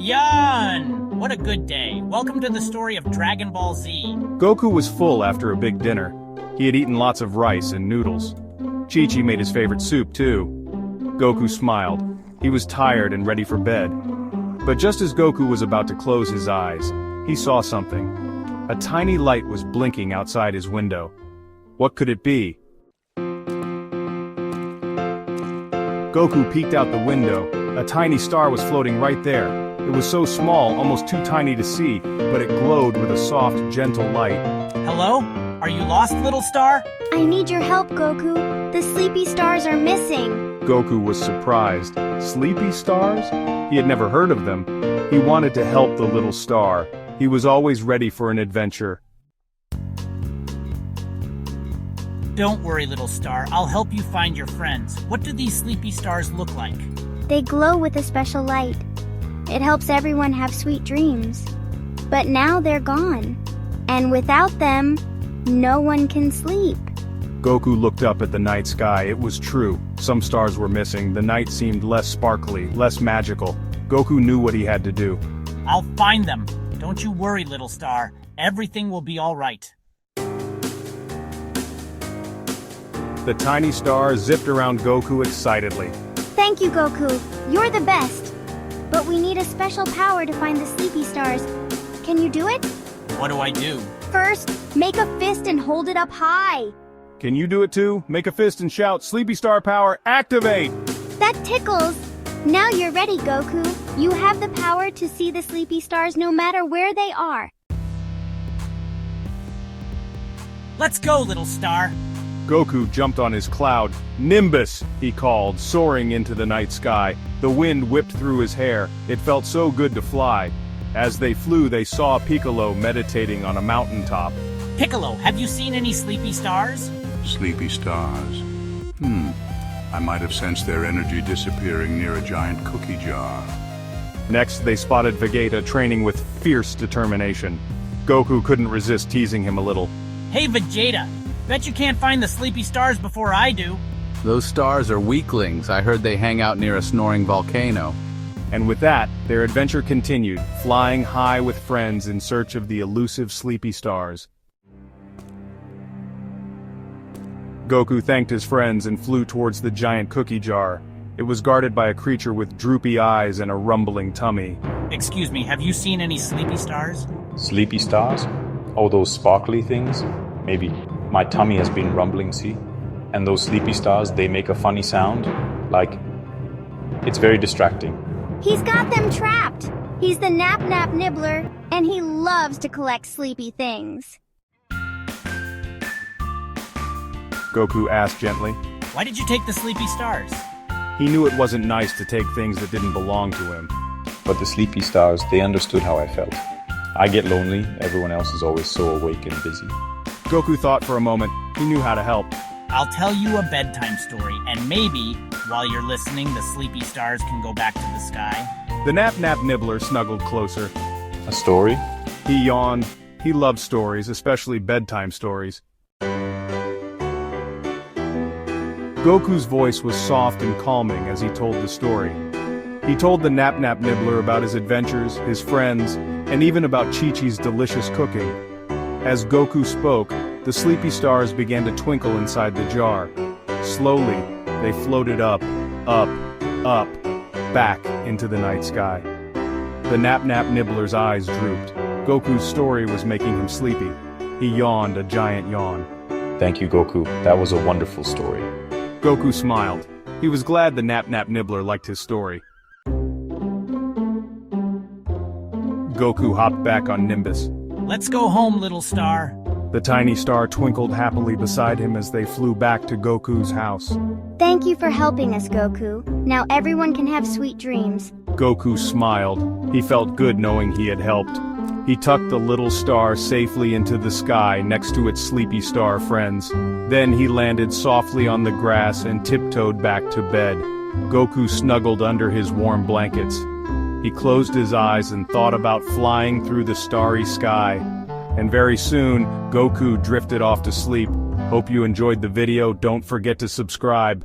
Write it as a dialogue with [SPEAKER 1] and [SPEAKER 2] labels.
[SPEAKER 1] Yan! What a good day. Welcome to the story of Dragon Ball Z.
[SPEAKER 2] Goku was full after a big dinner. He had eaten lots of rice and noodles. Chi-Chi made his favorite soup, too. Goku smiled. He was tired and ready for bed. But just as Goku was about to close his eyes, he saw something. A tiny light was blinking outside his window. What could it be? Goku peeked out the window. A tiny star was floating right there. It was so small, almost too tiny to see, but it glowed with a soft, gentle light.
[SPEAKER 1] Hello? Are you lost, little star?
[SPEAKER 3] I need your help, Goku. The sleepy stars are missing.
[SPEAKER 2] Goku was surprised. Sleepy stars? He had never heard of them. He wanted to help the little star. He was always ready for an adventure.
[SPEAKER 1] Don't worry, little star. I'll help you find your friends. What do these sleepy stars look like?
[SPEAKER 3] They glow with a special light. It helps everyone have sweet dreams. But now they're gone. And without them, no one can sleep.
[SPEAKER 2] Goku looked up at the night sky. It was true. Some stars were missing. The night seemed less sparkly, less magical. Goku knew what he had to do.
[SPEAKER 1] I'll find them. Don't you worry, little star. Everything will be all right.
[SPEAKER 2] The tiny star zipped around Goku excitedly.
[SPEAKER 3] Thank you, Goku. You're the best. But we need a special power to find the sleepy stars. Can you do it?
[SPEAKER 1] What do I do?
[SPEAKER 3] First, make a fist and hold it up high.
[SPEAKER 2] Can you do it too? Make a fist and shout, "Sleepy Star Power, activate!"
[SPEAKER 3] That tickles. Now you're ready, Goku. You have the power to see the sleepy stars no matter where they are.
[SPEAKER 1] Let's go, little star.
[SPEAKER 2] Goku jumped on his cloud. "Nimbus!" he called, soaring into the night sky. The wind whipped through his hair. It felt so good to fly. As they flew, they saw Piccolo meditating on a mountaintop.
[SPEAKER 1] Piccolo, have you seen any sleepy stars?
[SPEAKER 4] Sleepy stars. I might have sensed their energy disappearing near a giant cookie jar.
[SPEAKER 2] Next, they spotted Vegeta training with fierce determination. Goku couldn't resist teasing him a little.
[SPEAKER 1] Hey, Vegeta. Bet you can't find the sleepy stars before I do.
[SPEAKER 5] Those stars are weaklings. I heard they hang out near a snoring volcano.
[SPEAKER 2] And with that, their adventure continued, flying high with friends in search of the elusive sleepy stars. Goku thanked his friends and flew towards the giant cookie jar. It was guarded by a creature with droopy eyes and a rumbling tummy.
[SPEAKER 1] Excuse me, have you seen any sleepy stars?
[SPEAKER 6] Sleepy stars? Oh, those sparkly things? Maybe. My tummy has been rumbling, see? And those sleepy stars, they make a funny sound. Like, it's very distracting.
[SPEAKER 3] He's got them trapped. He's the Nap Nap Nibbler, and he loves to collect sleepy things.
[SPEAKER 2] Goku asked gently.
[SPEAKER 1] Why did you take the sleepy stars?
[SPEAKER 2] He knew it wasn't nice to take things that didn't belong to him.
[SPEAKER 6] But the sleepy stars, they understood how I felt. I get lonely, everyone else is always so awake and busy.
[SPEAKER 2] Goku thought for a moment. He knew how to help.
[SPEAKER 1] I'll tell you a bedtime story, and maybe, while you're listening, the sleepy stars can go back to the sky.
[SPEAKER 2] The Nap Nap Nibbler snuggled closer.
[SPEAKER 6] A story?
[SPEAKER 2] He yawned. He loved stories, especially bedtime stories. Goku's voice was soft and calming as he told the story. He told the Nap Nap Nibbler about his adventures, his friends, and even about Chi-Chi's delicious cooking. As Goku spoke, the sleepy stars began to twinkle inside the jar. Slowly, they floated up, back into the night sky. The Nap Nap Nibbler's eyes drooped. Goku's story was making him sleepy. He yawned a giant yawn.
[SPEAKER 6] Thank you, Goku. That was a wonderful story.
[SPEAKER 2] Goku smiled. He was glad the Nap Nap Nibbler liked his story. Goku hopped back on Nimbus.
[SPEAKER 1] Let's go home, little star.
[SPEAKER 2] The tiny star twinkled happily beside him as they flew back to Goku's house.
[SPEAKER 3] Thank you for helping us, Goku. Now everyone can have sweet dreams.
[SPEAKER 2] Goku smiled. He felt good knowing he had helped. He tucked the little star safely into the sky next to its sleepy star friends. Then he landed softly on the grass and tiptoed back to bed. Goku snuggled under his warm blankets. He closed his eyes and thought about flying through the starry sky. And very soon, Goku drifted off to sleep. Hope you enjoyed the video. Don't forget to subscribe.